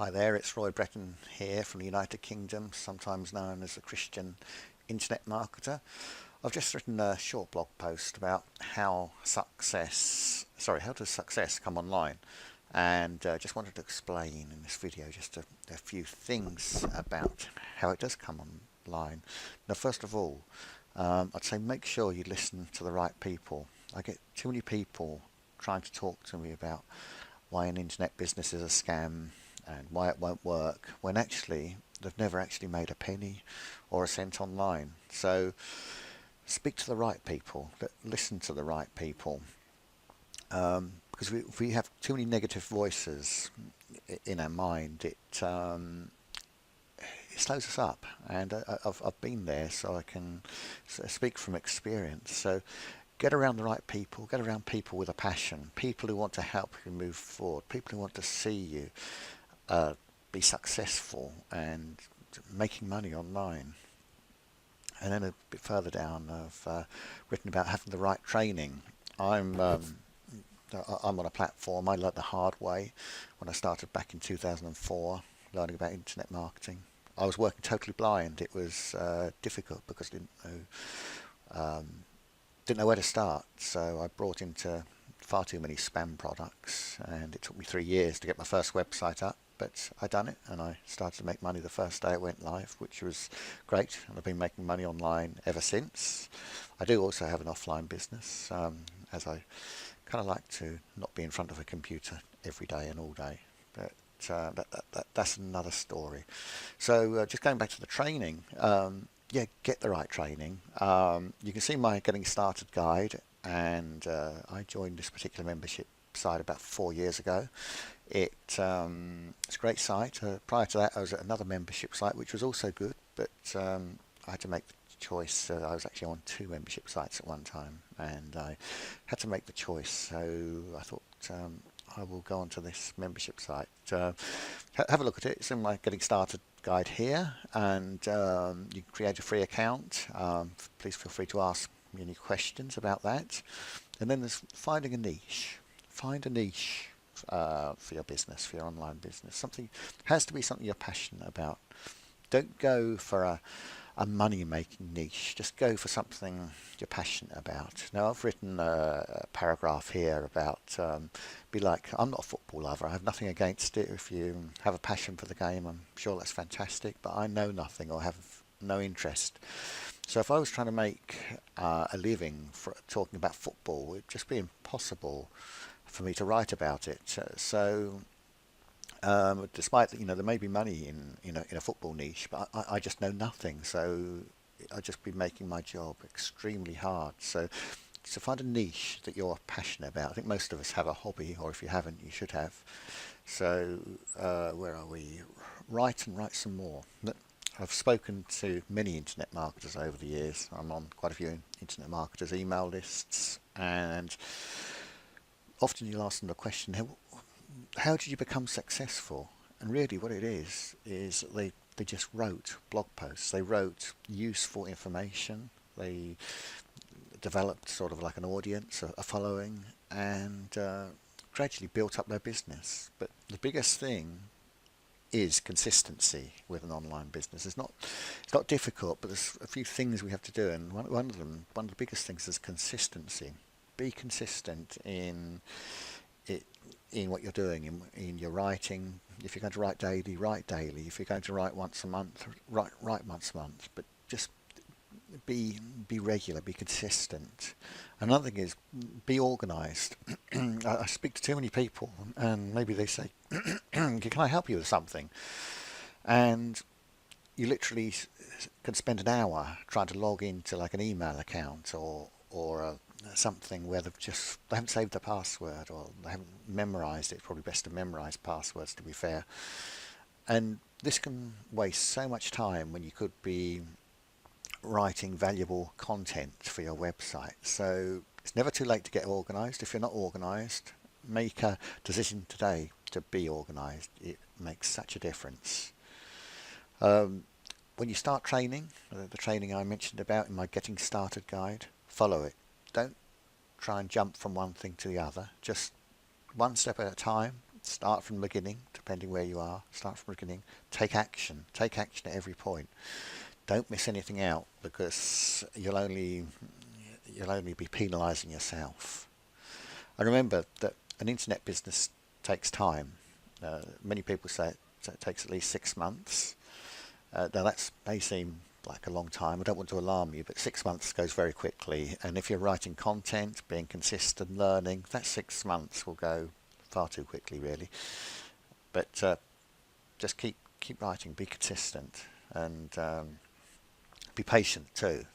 Hi there, it's Roy Breton here from the United Kingdom, sometimes known as the Christian Internet Marketer. I've just written a short blog post about how does success come online? And just wanted to explain in this video just a few things about how it does come online. Now, first of all, I'd say make sure you listen to the right people. I get too many people trying to talk to me about why an internet business is a scam and why it won't work, when actually they've never actually made a penny or a cent online. So speak to the right people, listen to the right people, because if we have too many negative voices in our mind, it slows us up. And I've been there, so I can speak from experience. So get around the right people, get around people with a passion, people who want to help you move forward, people who want to see you be successful and making money online. And then a bit further down, I've written about having the right training. I'm on a platform. I learned the hard way when I started back in 2004, learning about internet marketing. I was working totally blind. It was difficult because I didn't know where to start. So I brought into far too many spam products, and it took me 3 years to get my first website up. But I done it, and I started to make money the first day it went live, which was great, and I've been making money online ever since. I do also have an offline business, as I kind of like to not be in front of a computer every day and all day. But that's another story. So just going back to the training, yeah, get the right training. You can see my getting started guide, and I joined this particular membership site about 4 years ago. It's a great site. Prior to that, I was at another membership site, which was also good, but I had to make the choice. I was actually on 2 membership sites at one time, and I had to make the choice. So I thought I will go onto this membership site. Have a look at it. It's in my getting started guide here, and you can create a free account. Please feel free to ask me any questions about that. And then there's finding a niche. Find a niche for your business, for your online business. Something has to be something you're passionate about. Don't go for a money-making niche. Just go for something you're passionate about. Now, I've written a paragraph here about be like, I'm not a football lover. I have nothing against it. If you have a passion for the game, I'm sure that's fantastic. But I know nothing or have no interest. So if I was trying to make a living for talking about football, it'd just be impossible for me to write about it. So despite that, there may be money in a football niche, but I just know nothing. So I'd just be making my job extremely hard. So find a niche that you're passionate about. I think most of us have a hobby, or if you haven't, you should have. So where are we? Write and write some more. I've spoken to many internet marketers over the years. I'm on quite a few internet marketers' email lists, and often you'll ask them the question, how did you become successful? And really what it is they just wrote blog posts. They wrote useful information. They developed sort of like an audience, a following, and gradually built up their business. But the biggest thing is consistency with an online business. It's not difficult, but there's a few things we have to do, and one of the biggest things is consistency. Be consistent in what you're doing, in your writing. If you're going to write daily, write daily. If you're going to write once a month, write once a month. But just be regular, be consistent. Another thing is be organised. I speak to too many people, and maybe they say, "Can I help you with something?" And you literally can spend an hour trying to log into like an email account or something where they haven't saved the password, or they haven't memorised it. It's probably best to memorise passwords, to be fair. And this can waste so much time when you could be writing valuable content for your website. So it's never too late to get organised. If you're not organised, make a decision today to be organised. It makes such a difference. When you start training, the training I mentioned about in my Getting Started guide, follow it. Don't try and jump from one thing to the other. Just one step at a time. Start from the beginning, depending where you are. Start from the beginning. Take action. Take action at every point. Don't miss anything out, because you'll only be penalising yourself. And remember that an internet business takes time. Many people say it takes at least 6 months. Now that may seem like a long time. I don't want to alarm you, but 6 months goes very quickly. And if you're writing content, being consistent, learning, that 6 months will go far too quickly, really. But just keep writing, be consistent, and be patient too.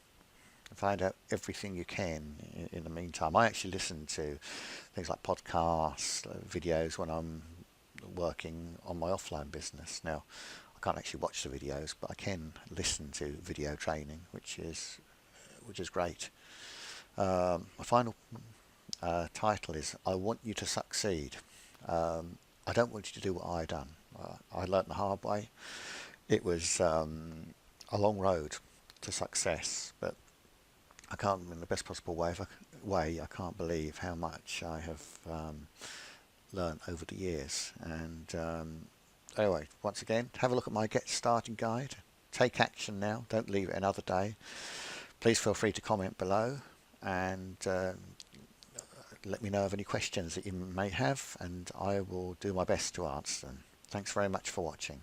Find out everything you can in the meantime. I actually listen to things like podcasts, videos when I'm working on my offline business. Now, I can't actually watch the videos, but I can listen to video training, which is great. My final title is "I Want You to Succeed." I don't want you to do what I done. I learnt the hard way. It was a long road to success, but I can't, in the best possible way, I can't believe how much I have learned over the years. And anyway, once again, have a look at my Get Started guide. Take action now. Don't leave it another day. Please feel free to comment below, and let me know of any questions that you may have, and I will do my best to answer them. Thanks very much for watching.